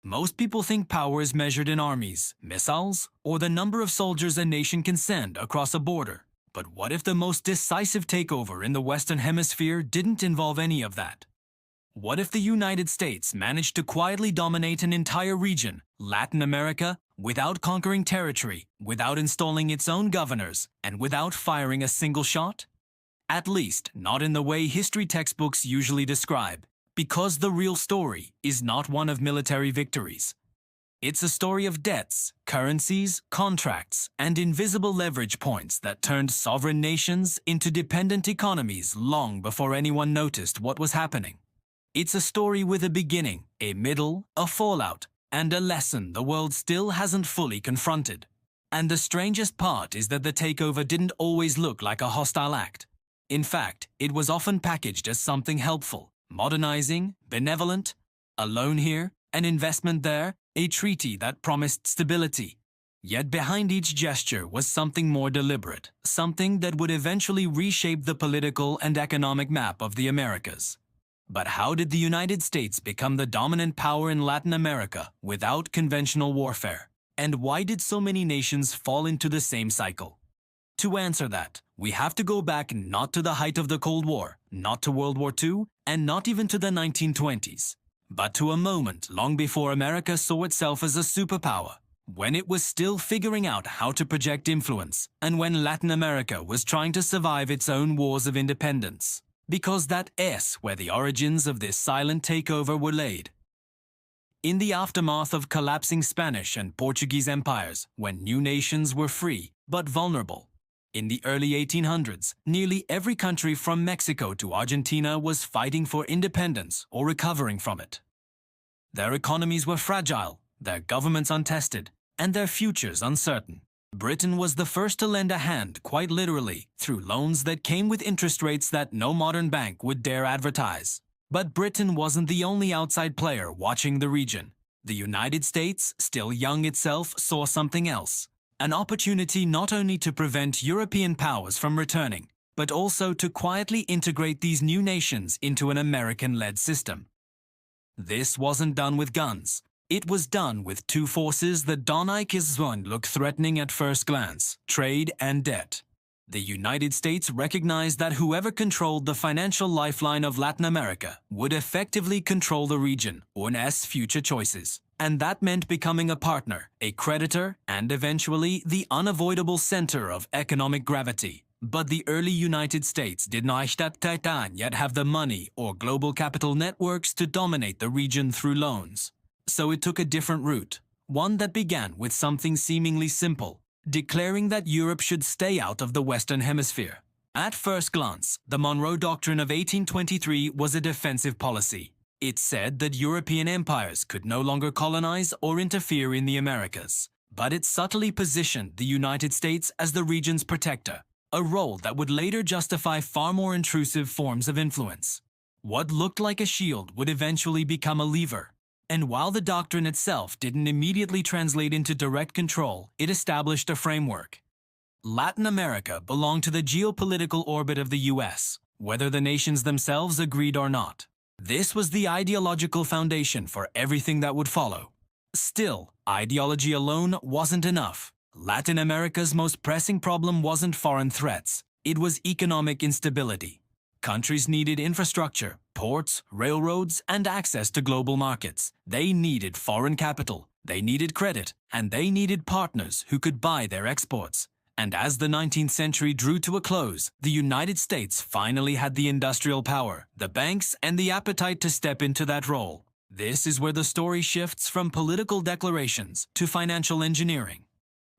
Most people think power is measured in armies, missiles, or the number of soldiers a nation can send across a border. But what if the most decisive takeover in the Western Hemisphere didn't involve any of that? What if the United States managed to quietly dominate an entire region, Latin America, without conquering territory, without installing its own governors, and without firing a single shot? At least, not in the way history textbooks usually describe, because the real story is not one of military victories. It's a story of debts, currencies, contracts, and invisible leverage points that turned sovereign nations into dependent economies long before anyone noticed what was happening. It's a story with a beginning, a middle, a fallout, and a lesson the world still hasn't fully confronted. And the strangest part is that the takeover didn't always look like a hostile act. In fact, it was often packaged as something helpful, modernizing, benevolent, a loan here, an investment there, a treaty that promised stability. Yet behind each gesture was something more deliberate, something that would eventually reshape the political and economic map of the Americas. But how did the United States become the dominant power in Latin America without conventional warfare? And why did so many nations fall into the same cycle? To answer that, we have to go back not to the height of the Cold War, not to World War II, and not even to the 1920s, but to a moment long before America saw itself as a superpower, when it was still figuring out how to project influence, and when Latin America was trying to survive its own wars of independence. Because that is where the origins of this silent takeover were laid. In the aftermath of collapsing Spanish and Portuguese empires, when new nations were free but vulnerable. In the early 1800s, nearly every country from Mexico to Argentina was fighting for independence or recovering from it. Their economies were fragile, their governments untested, and their futures uncertain. Britain was the first to lend a hand, quite literally, through loans that came with interest rates that no modern bank would dare advertise. But Britain wasn't the only outside player watching the region. The United States, still young itself, saw something else. An opportunity not only to prevent European powers from returning, but also to quietly integrate these new nations into an American-led system. This wasn't done with guns. It was done with two forces that don't look threatening at first glance: trade and debt. The United States recognized that whoever controlled the financial lifeline of Latin America would effectively control the region or its future choices. And that meant becoming a partner, a creditor, and eventually the unavoidable center of economic gravity. But the early United States did not yet have the money or global capital networks to dominate the region through loans. So it took a different route, one that began with something seemingly simple, declaring that Europe should stay out of the Western Hemisphere. At first glance, the Monroe Doctrine of 1823 was a defensive policy. It said that European empires could no longer colonize or interfere in the Americas, but it subtly positioned the United States as the region's protector, a role that would later justify far more intrusive forms of influence. What looked like a shield would eventually become a lever. And while the doctrine itself didn't immediately translate into direct control, it established a framework. Latin America belonged to the geopolitical orbit of the US, whether the nations themselves agreed or not. This was the ideological foundation for everything that would follow. Still, ideology alone wasn't enough. Latin America's most pressing problem wasn't foreign threats, it was economic instability. Countries needed infrastructure, ports, railroads, and access to global markets. They needed foreign capital, they needed credit, and they needed partners who could buy their exports. And as the 19th century drew to a close, the United States finally had the industrial power, the banks, and the appetite to step into that role. This is where the story shifts from political declarations to financial engineering.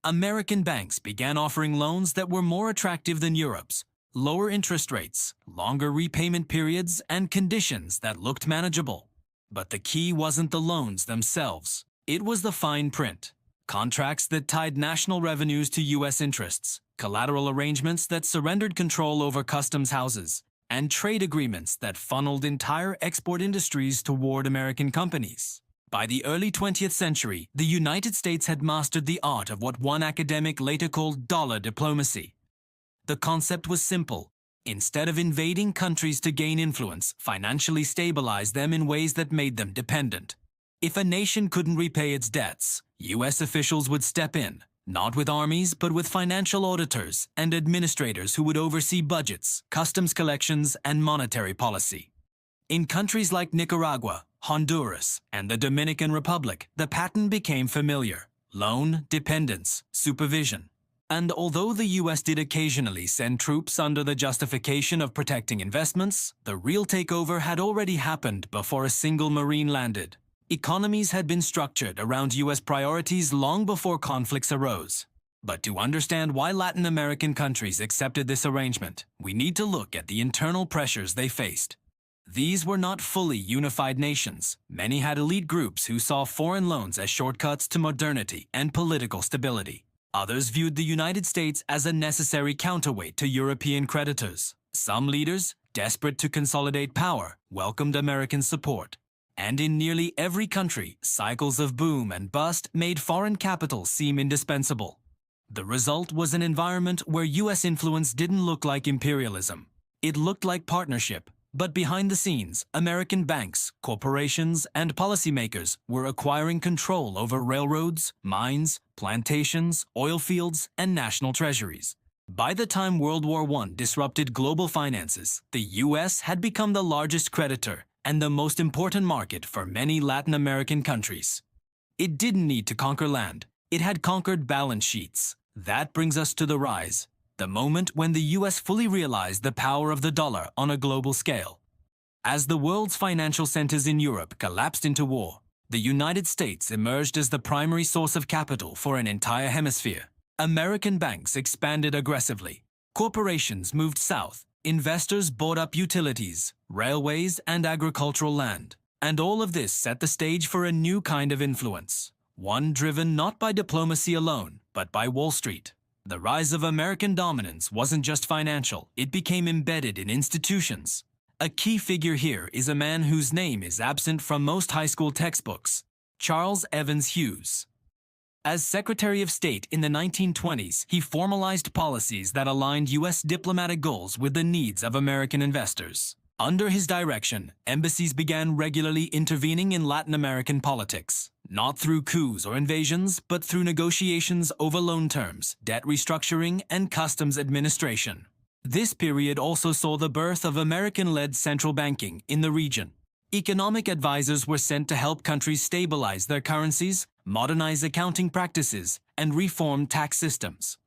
American banks began offering loans that were more attractive than Europe's. Lower interest rates, longer repayment periods, and conditions that looked manageable. But the key wasn't the loans themselves. It was the fine print. Contracts that tied national revenues to U.S. interests, collateral arrangements that surrendered control over customs houses, and trade agreements that funneled entire export industries toward American companies. By the early 20th century, the United States had mastered the art of what one academic later called dollar diplomacy. The concept was simple. Instead of invading countries to gain influence, financially stabilize them in ways that made them dependent. If a nation couldn't repay its debts, U.S. officials would step in, not with armies, but with financial auditors and administrators who would oversee budgets, customs collections, and monetary policy. In countries like Nicaragua, Honduras, and the Dominican Republic, the pattern became familiar: loan, dependence, supervision. And although the U.S. did occasionally send troops under the justification of protecting investments, the real takeover had already happened before a single Marine landed. Economies had been structured around U.S. priorities long before conflicts arose. But to understand why Latin American countries accepted this arrangement, we need to look at the internal pressures they faced. These were not fully unified nations. Many had elite groups who saw foreign loans as shortcuts to modernity and political stability. Others viewed the United States as a necessary counterweight to European creditors. Some leaders, desperate to consolidate power, welcomed American support. And in nearly every country, cycles of boom and bust made foreign capital seem indispensable. The result was an environment where U.S. influence didn't look like imperialism. It looked like partnership. But behind the scenes, American banks, corporations, and policymakers were acquiring control over railroads, mines, plantations, oil fields, and national treasuries. By the time World War I disrupted global finances, the U.S. had become the largest creditor and the most important market for many Latin American countries. It didn't need to conquer land. It had conquered balance sheets. That brings us to the rise, the moment when the U.S. fully realized the power of the dollar on a global scale. As the world's financial centers in Europe collapsed into war, the United States emerged as the primary source of capital for an entire hemisphere. American banks expanded aggressively. Corporations moved south. Investors bought up utilities, railways, and agricultural land. And all of this set the stage for a new kind of influence, one driven not by diplomacy alone, but by Wall Street. The rise of American dominance wasn't just financial, it became embedded in institutions. A key figure here is a man whose name is absent from most high school textbooks: Charles Evans Hughes. As Secretary of State in the 1920s, he formalized policies that aligned U.S. diplomatic goals with the needs of American investors. Under his direction, embassies began regularly intervening in Latin American politics, not through coups or invasions, but through negotiations over loan terms, debt restructuring, and customs administration. This period also saw the birth of American-led central banking in the region. Economic advisors were sent to help countries stabilize their currencies, modernize accounting practices, and reform tax systems.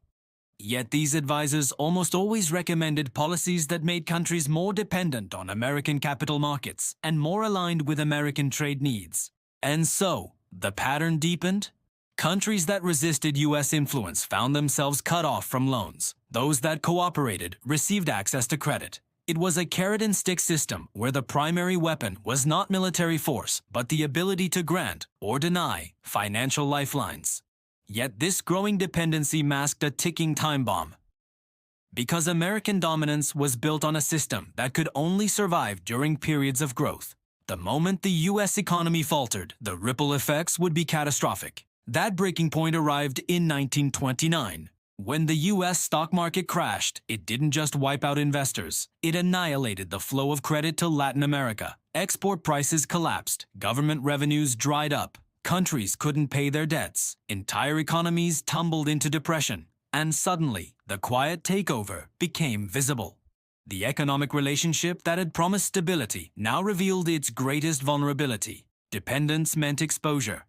Yet these advisors almost always recommended policies that made countries more dependent on American capital markets and more aligned with American trade needs. And so, the pattern deepened. Countries that resisted U.S. influence found themselves cut off from loans. Those that cooperated received access to credit. It was a carrot-and-stick system where the primary weapon was not military force, but the ability to grant or deny financial lifelines. Yet this growing dependency masked a ticking time bomb. Because American dominance was built on a system that could only survive during periods of growth. The moment the U.S. economy faltered, the ripple effects would be catastrophic. That breaking point arrived in 1929. When the U.S. stock market crashed, it didn't just wipe out investors. It annihilated the flow of credit to Latin America. Export prices collapsed. Government revenues dried up. Countries couldn't pay their debts. Entire economies tumbled into depression. And suddenly, the quiet takeover became visible. The economic relationship that had promised stability now revealed its greatest vulnerability. Dependence meant exposure.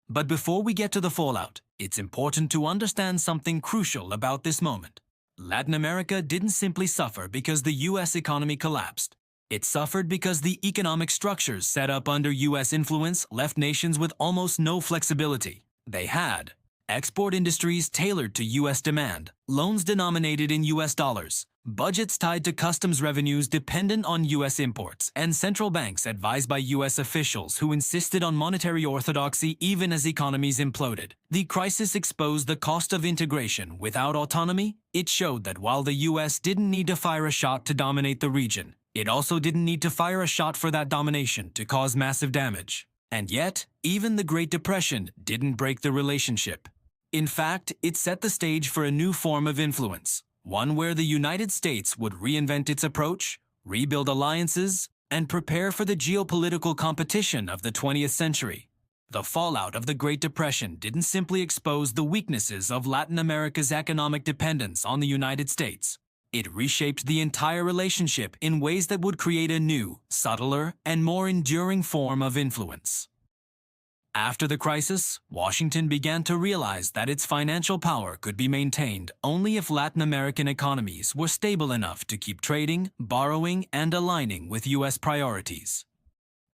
But before we get to the fallout, it's important to understand something crucial about this moment. Latin America didn't simply suffer because the U.S. economy collapsed. It suffered because the economic structures set up under U.S. influence left nations with almost no flexibility. They had export industries tailored to U.S. demand, loans denominated in U.S. dollars, budgets tied to customs revenues dependent on U.S. imports, and central banks advised by U.S. officials who insisted on monetary orthodoxy even as economies imploded. The crisis exposed the cost of integration without autonomy. It showed that while the U.S. didn't need to fire a shot to dominate the region, it also didn't need to fire a shot for that domination to cause massive damage. And yet, even the Great Depression didn't break the relationship. In fact, it set the stage for a new form of influence, one where the United States would reinvent its approach, rebuild alliances, and prepare for the geopolitical competition of the 20th century. The fallout of the Great Depression didn't simply expose the weaknesses of Latin America's economic dependence on the United States. It reshaped the entire relationship in ways that would create a new, subtler, and more enduring form of influence. After the crisis, Washington began to realize that its financial power could be maintained only if Latin American economies were stable enough to keep trading, borrowing, and aligning with U.S. priorities.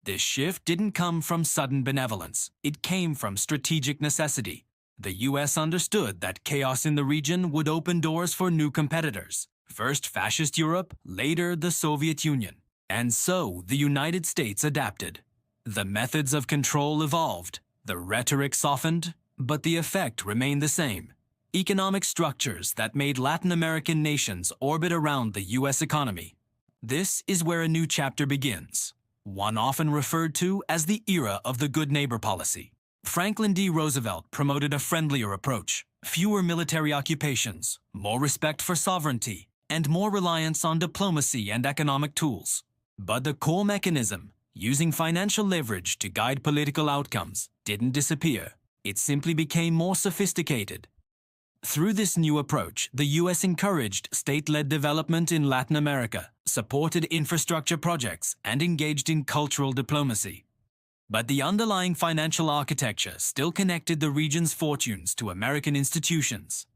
This shift didn't come from sudden benevolence. It came from strategic necessity. The U.S. understood that chaos in the region would open doors for new competitors. First fascist Europe, later the Soviet Union. And so the United States adapted. The methods of control evolved, the rhetoric softened, but the effect remained the same. Economic structures that made Latin American nations orbit around the U.S. economy. This is where a new chapter begins, one often referred to as the era of the good neighbor policy. Franklin D. Roosevelt promoted a friendlier approach, fewer military occupations, more respect for sovereignty, and more reliance on diplomacy and economic tools. But the core mechanism, using financial leverage to guide political outcomes, didn't disappear. It simply became more sophisticated. Through this new approach, the U.S. encouraged state-led development in Latin America, supported infrastructure projects, and engaged in cultural diplomacy. But the underlying financial architecture still connected the region's fortunes to American institutions.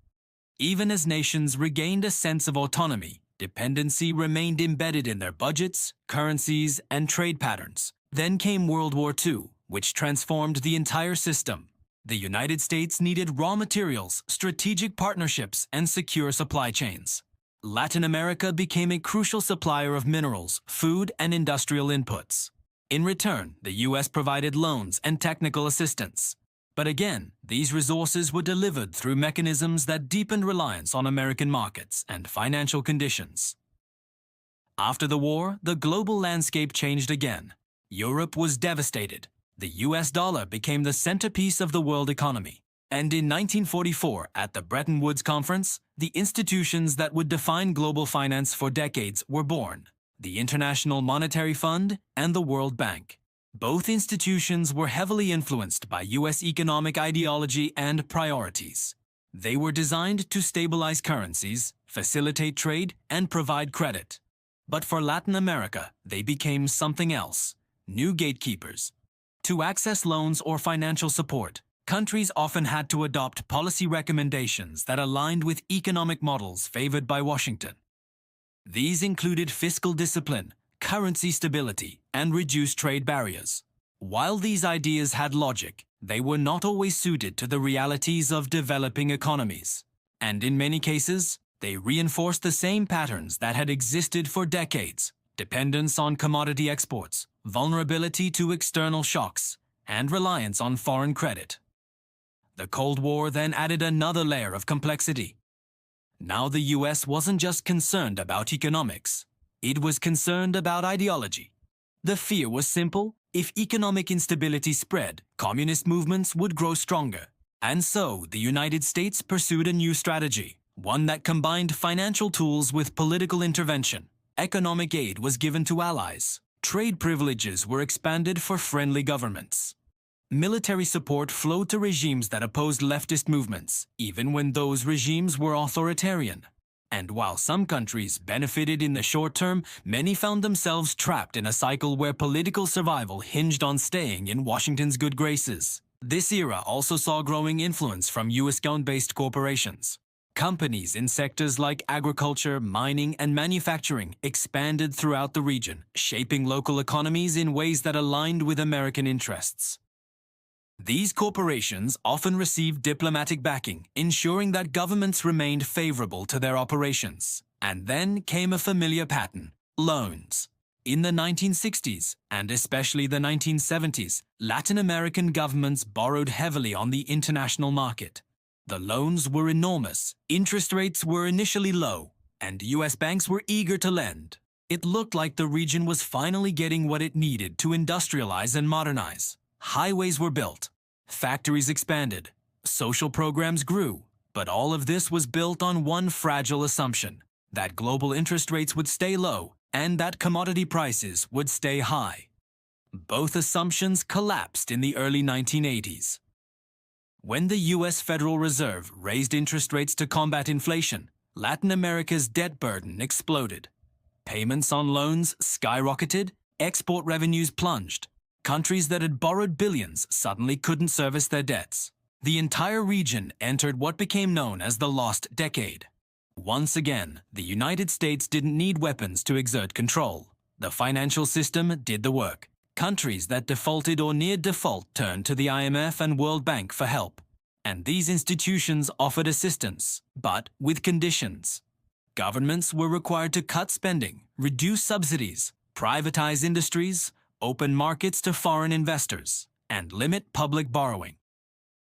Even as nations regained a sense of autonomy, dependency remained embedded in their budgets, currencies, and trade patterns. Then came World War II, which transformed the entire system. The United States needed raw materials, strategic partnerships, and secure supply chains. Latin America became a crucial supplier of minerals, food, and industrial inputs. In return, the U.S. provided loans and technical assistance. But again, these resources were delivered through mechanisms that deepened reliance on American markets and financial conditions. After the war, the global landscape changed again. Europe was devastated. The U.S. dollar became the centerpiece of the world economy. And in 1944, at the Bretton Woods Conference, the institutions that would define global finance for decades were born: the International Monetary Fund and the World Bank. Both institutions were heavily influenced by U.S. economic ideology and priorities. They were designed to stabilize currencies, facilitate trade, and provide credit. But for Latin America, they became something else: new gatekeepers. To access loans or financial support, countries often had to adopt policy recommendations that aligned with economic models favored by Washington. These included fiscal discipline, currency stability, and reduced trade barriers. While these ideas had logic, they were not always suited to the realities of developing economies. And in many cases, they reinforced the same patterns that had existed for decades: dependence on commodity exports, vulnerability to external shocks, and reliance on foreign credit. The Cold War then added another layer of complexity. Now the U.S. wasn't just concerned about economics. It was concerned about ideology. The fear was simple: if economic instability spread, communist movements would grow stronger. And so the United States pursued a new strategy, one that combined financial tools with political intervention. Economic aid was given to allies. Trade privileges were expanded for friendly governments. Military support flowed to regimes that opposed leftist movements, even when those regimes were authoritarian. And while some countries benefited in the short term, many found themselves trapped in a cycle where political survival hinged on staying in Washington's good graces. This era also saw growing influence from U.S.-based corporations. Companies in sectors like agriculture, mining, and manufacturing expanded throughout the region, shaping local economies in ways that aligned with American interests. These corporations often received diplomatic backing, ensuring that governments remained favorable to their operations. And then came a familiar pattern: loans. In the 1960s, and especially the 1970s, Latin American governments borrowed heavily on the international market. The loans were enormous, interest rates were initially low, and U.S. banks were eager to lend. It looked like the region was finally getting what it needed to industrialize and modernize. Highways were built, factories expanded, social programs grew, but all of this was built on one fragile assumption: that global interest rates would stay low and that commodity prices would stay high. Both assumptions collapsed in the early 1980s. When the US Federal Reserve raised interest rates to combat inflation, Latin America's debt burden exploded. Payments on loans skyrocketed, export revenues plunged. Countries that had borrowed billions suddenly couldn't service their debts. The entire region entered what became known as the Lost Decade. Once again, the United States didn't need weapons to exert control. The financial system did the work. Countries that defaulted or near default turned to the IMF and World Bank for help. And these institutions offered assistance, but with conditions. Governments were required to cut spending, reduce subsidies, privatize industries, open markets to foreign investors, and limit public borrowing.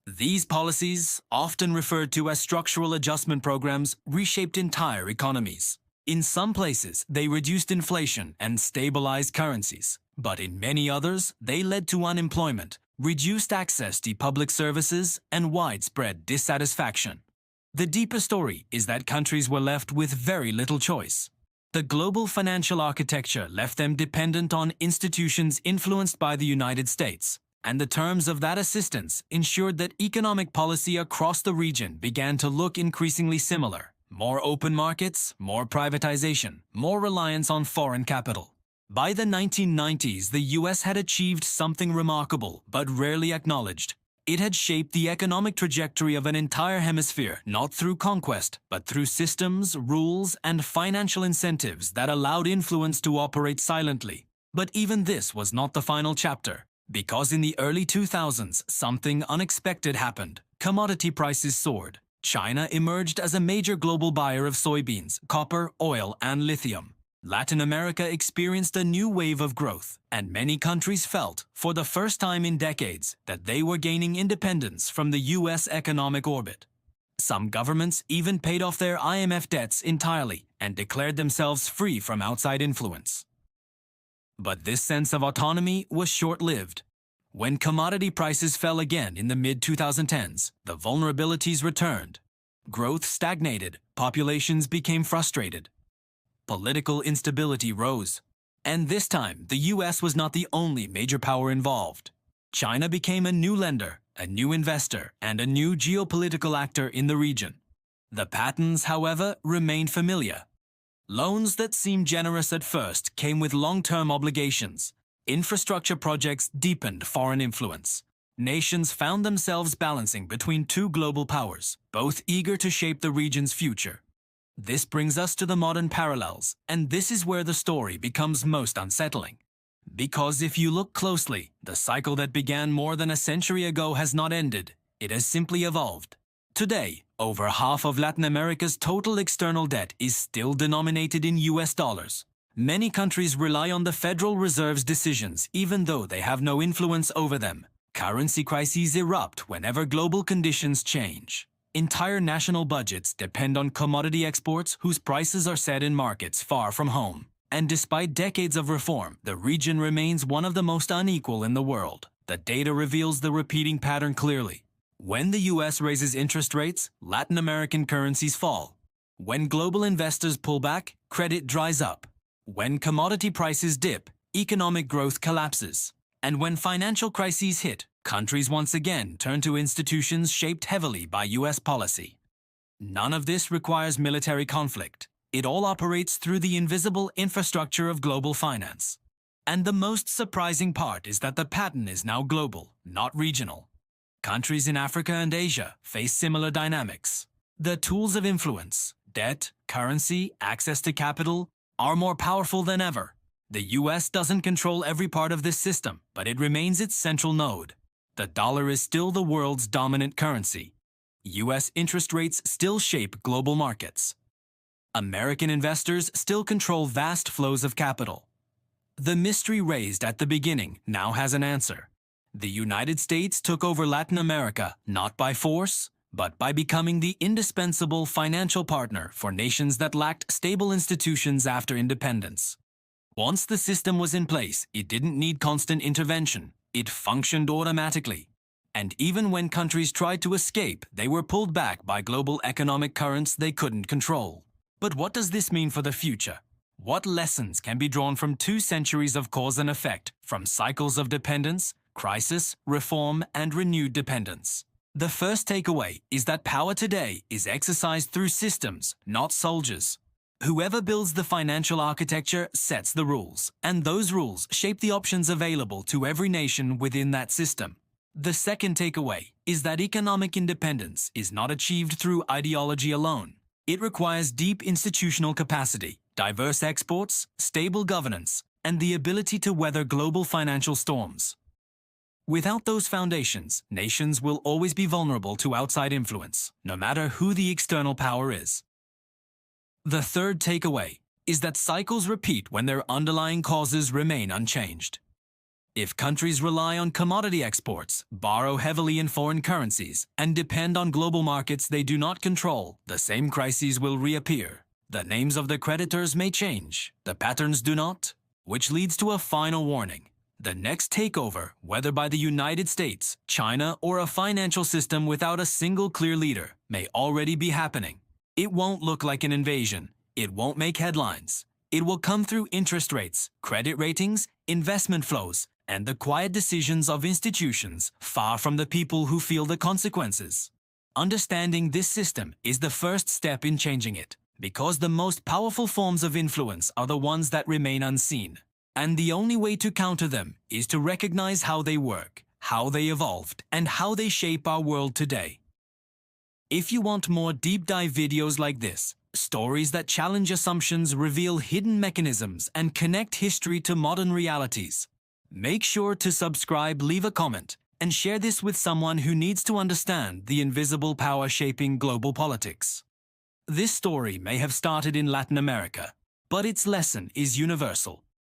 These policies, often referred to as structural adjustment programs, reshaped entire economies. In some places, they reduced inflation and stabilized currencies, but in many others, they led to unemployment, reduced access to public services, and widespread dissatisfaction. The deeper story is that countries were left with very little choice. The global financial architecture left them dependent on institutions influenced by the United States, and the terms of that assistance ensured that economic policy across the region began to look increasingly similar. More open markets, more privatization, more reliance on foreign capital. By the 1990s, the US had achieved something remarkable but rarely acknowledged. It had shaped the economic trajectory of an entire hemisphere, not through conquest, but through systems, rules, and financial incentives that allowed influence to operate silently. But even this was not the final chapter, because in the early 2000s, something unexpected happened. Commodity prices soared. China emerged as a major global buyer of soybeans, copper, oil, and lithium. Latin America experienced a new wave of growth, and many countries felt, for the first time in decades, that they were gaining independence from the US economic orbit. Some governments even paid off their IMF debts entirely and declared themselves free from outside influence. But this sense of autonomy was short-lived. When commodity prices fell again in the mid-2010s, the vulnerabilities returned. Growth stagnated, populations became frustrated. Political instability rose. And this time, the US was not the only major power involved. China became a new lender, a new investor, and a new geopolitical actor in the region. The patterns, however, remained familiar. Loans that seemed generous at first came with long-term obligations. Infrastructure projects deepened foreign influence. Nations found themselves balancing between two global powers, both eager to shape the region's future. This brings us to the modern parallels, and this is where the story becomes most unsettling. Because if you look closely, the cycle that began more than a century ago has not ended, it has simply evolved. Today, over half of Latin America's total external debt is still denominated in US dollars. Many countries rely on the Federal Reserve's decisions even though they have no influence over them. Currency crises erupt whenever global conditions change. Entire national budgets depend on commodity exports whose prices are set in markets far from home. And despite decades of reform, the region remains one of the most unequal in the world. The data reveals the repeating pattern clearly. When the US raises interest rates, Latin American currencies fall. When global investors pull back, credit dries up. When commodity prices dip, economic growth collapses. And when financial crises hit, countries once again turn to institutions shaped heavily by US policy. None of this requires military conflict. It all operates through the invisible infrastructure of global finance. And the most surprising part is that the pattern is now global, not regional. Countries in Africa and Asia face similar dynamics. The tools of influence, debt, currency, access to capital, are more powerful than ever. The US doesn't control every part of this system, but it remains its central node. The dollar is still the world's dominant currency. US interest rates still shape global markets. American investors still control vast flows of capital. The mystery raised at the beginning now has an answer. The United States took over Latin America not by force, but by becoming the indispensable financial partner for nations that lacked stable institutions after independence. Once the system was in place, it didn't need constant intervention. It functioned automatically. And even when countries tried to escape, they were pulled back by global economic currents they couldn't control. But what does this mean for the future? What lessons can be drawn from 2 centuries of cause and effect, from cycles of dependence, crisis, reform, and renewed dependence? The first takeaway is that power today is exercised through systems, not soldiers. Whoever builds the financial architecture sets the rules, and those rules shape the options available to every nation within that system. The second takeaway is that economic independence is not achieved through ideology alone. It requires deep institutional capacity, diverse exports, stable governance, and the ability to weather global financial storms. Without those foundations, nations will always be vulnerable to outside influence, no matter who the external power is. The third takeaway is that cycles repeat when their underlying causes remain unchanged. If countries rely on commodity exports, borrow heavily in foreign currencies, and depend on global markets they do not control, the same crises will reappear. The names of the creditors may change, the patterns do not, which leads to a final warning. The next takeover, whether by the United States, China, or a financial system without a single clear leader, may already be happening. It won't look like an invasion. It won't make headlines. It will come through interest rates, credit ratings, investment flows, and the quiet decisions of institutions far from the people who feel the consequences. Understanding this system is the first step in changing it, because the most powerful forms of influence are the ones that remain unseen. And the only way to counter them is to recognize how they work, how they evolved, and how they shape our world today. If you want more deep dive videos like this, stories that challenge assumptions, reveal hidden mechanisms, and connect history to modern realities, make sure to subscribe, leave a comment, and share this with someone who needs to understand the invisible power shaping global politics. This story may have started in Latin America, but its lesson is universal.